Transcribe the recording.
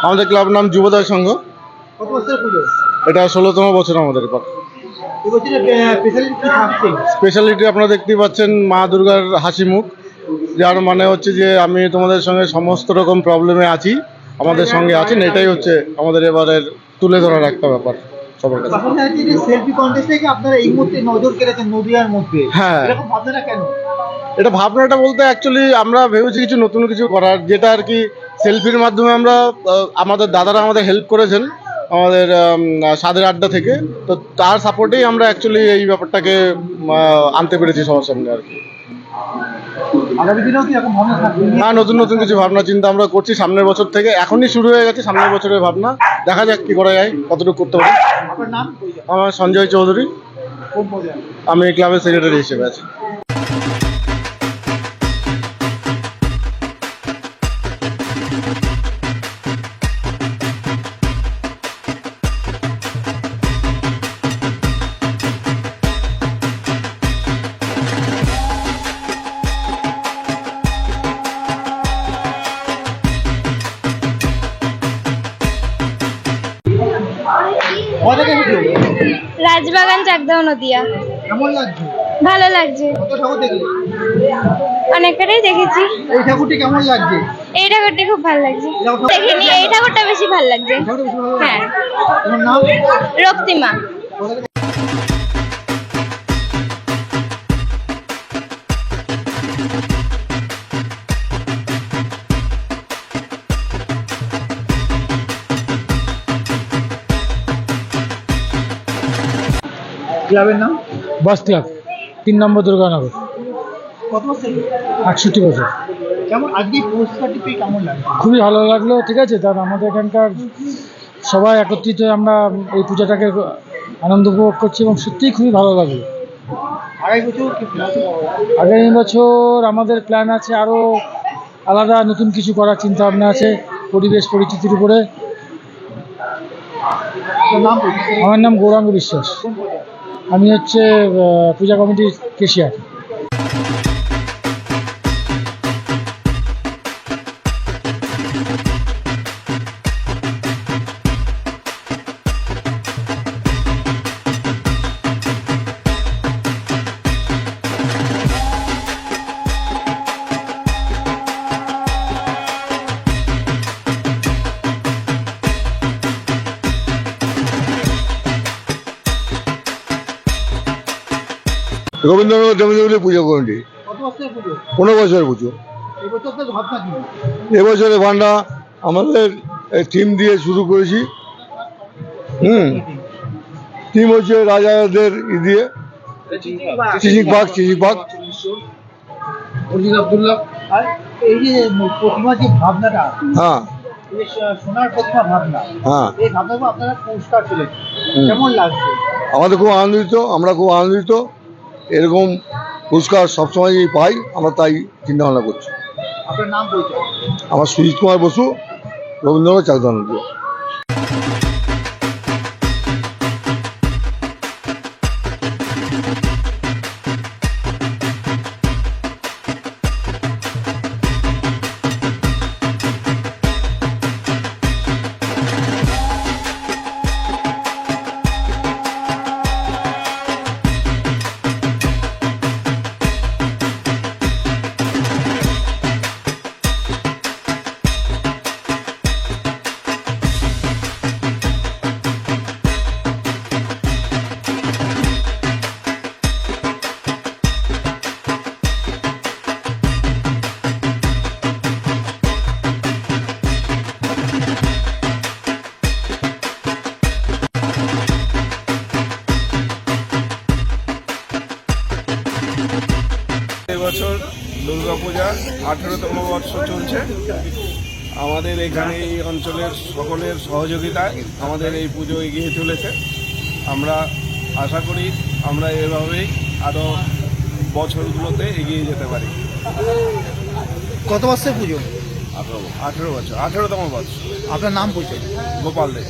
আমাদের ক্লাব নাম যুবদয় সংঘ। কত বছরের পুজো? এটা 16তম বছর আমাদের এবার। এবছরের স্পেশালিটি কি থাকছে? স্পেশালিটি আপনারা দেখতেই পাচ্ছেন, মা দুর্গার হাসি মুখ, যার মানে হচ্ছে যে আমি তোমাদের সঙ্গে সমস্ত রকম প্রবলেমে আছি, আমাদের সঙ্গে আছেন, এটাই হচ্ছে আমাদের এবারের তুলে ধরার একটা ব্যাপার সবার কাছে। সেলফি কন্টেস্টে কি আপনারা এই মুহূর্তে নজর কেড়েছেন নদিয়ার মধ্যে? হ্যাঁ, এরকম ভাবনাটা কেন? এটা ভাবনাটা বলতে অ্যাকচুয়ালি আমরা ভেবেছি কিছু নতুন কিছু করার, যেটা আর কি সেলফির মাধ্যমে আমরা আমাদের দাদারা আমাদের হেল্প করেছেন আমাদের স্বাদের আড্ডা থেকে, তো তার সাপোর্টেই আমরা অ্যাকচুয়ালি এই ব্যাপারটাকে আনতে পেরেছি সবার সামনে আর কি। আগামী দিনেও কি এরকম ভাবনা থাকবে? হ্যাঁ, নতুন নতুন কিছু ভাবনা চিন্তা আমরা করছি সামনের বছর থেকে, এখনই শুরু হয়ে গেছে সামনের বছরের ভাবনা, দেখা যাক কি করা যায়, কতটুকু করতে পারি। আপনার নাম? আমার সঞ্জয় চৌধুরী, কোন পদে? আমি ক্লাবের সেক্রেটারি হিসেবে আছি। রাজবাগান, চাকদাহ, নদিয়া। কেমন লাগছে? ভালো লাগছে। কত ঠাকুর দেখলে? অনেকটাই দেখেছি। এই ঠাকুরটি কেমন লাগছে? এই ঠাকুরটি খুব ভালো লাগছে। দেখিনি, এই ঠাকুরটা বেশি ভালো লাগছে। এই ঠাকুরটা বেশি ভালো লাগছে? হ্যাঁ। তোমার নাম? রক্তিমা। কোথা থেকে? ক্লাবের নাম? বাস ক্লাব, 3 নম্বর দুর্গানগর, কত বছর? 68 বছর। কেমন আজকে পুরস্কারটি পেয়ে কেমন লাগছে? খুবই ভালো লাগলো, ঠিক আছে। তার আমাদের এখানকার সবাই একত্রিত হয়ে আমরা এই পূজাটাকে আনন্দ উপভোগ করছি এবং সত্যিই খুবই ভালো লাগলো। আড়াই বছর কি প্লাস? আগামী বছর আমাদের প্ল্যান আছে আরও আলাদা নতুন কিছু করার চিন্তা ভাবনা আছে পরিবেশ পরিচিতির উপরে। আপনার নাম? আমার নাম গৌরাঙ্গ বিশ্বাস, কোন পদে? আমি হচ্ছে পূজা কমিটির কেশিয়ার। রবীন্দ্রনাথ জমিজমির পুজো কমিটি, কত বছরের পুজো? 15 বছরের পুজো। এই বছর আপনার ভাবনা কি? এবছরে ভান্ডা আমাদের থিম দিয়ে শুরু করেছি। থিম হচ্ছে রাজাদের দিয়ে চিচিং পাক। আর এই যে প্রতিমা যে ভাবনাটা, হ্যাঁ এই যে সোনার প্রতিমা ভাবনা, হ্যাঁ, এই ভাবনাগুলো আপনারা পুরস্কার ছিলেন, হুম। কেমন লাগছে? আমাদের খুব আনন্দিত, আমরা খুব আনন্দিত, এরকম পুরস্কার সবসময়ই পাই, আমরা তাই চিন্তা ভাবনা করছি। আপনার নাম পরিচয়? আমার সুজিত কুমার বসু, রবীন্দ্রনাথ চাকদাহ। এবছর দুর্গাপূজা 18তম বর্ষ চলছে। আমাদের এখানে এই অঞ্চলের সকলের সহযোগিতায় আমাদের এই পুজো এগিয়ে চলেছে। আমরা আশা করি আমরা এভাবেই আরও বছরগুলোতে এগিয়ে যেতে পারি। কত বছরের পুজো? 18 বছর, 18তম বর্ষ। আপনার নাম পরিচয়? গোপাল দে।